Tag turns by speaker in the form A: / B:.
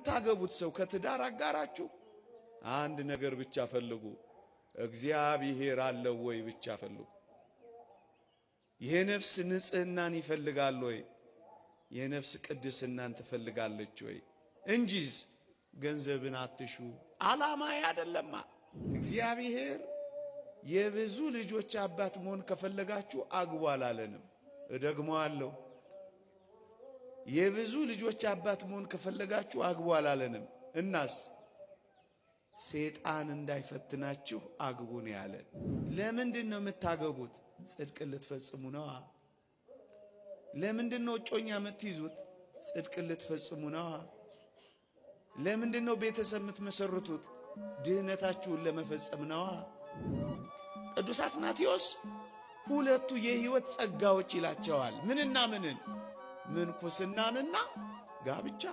A: ከምታገቡት ሰው ከትዳር አጋራችሁ አንድ ነገር ብቻ ፈልጉ። እግዚአብሔር አለው ወይ ብቻ ፈልጉ። የነፍስ ንጽህናን ይፈልጋል ወይ? የነፍስ ቅድስናን ትፈልጋለች ወይ? እንጂስ ገንዘብን አትሹ። ዓላማ አይደለማ። እግዚአብሔር የብዙ ልጆች አባት መሆን ከፈለጋችሁ አግቡ አላለንም። እደግመዋለሁ። የብዙ ልጆች አባት መሆን ከፈለጋችሁ አግቡ አላለንም። እናስ ሰይጣን እንዳይፈትናችሁ አግቡ ነው ያለን። ለምንድን ነው የምታገቡት? ጽድቅን ልትፈጽሙ ነው። ለምንድን ነው እጮኛ የምትይዙት? ጽድቅን ልትፈጽሙ ነው። ለምንድን ነው ቤተሰብ የምትመሰርቱት? ድህነታችሁን ለመፈጸም ነው። ቅዱስ አትናቴዎስ ሁለቱ የሕይወት ጸጋዎች ይላቸዋል። ምንና ምንን? ምንኩስናንና ጋብቻ።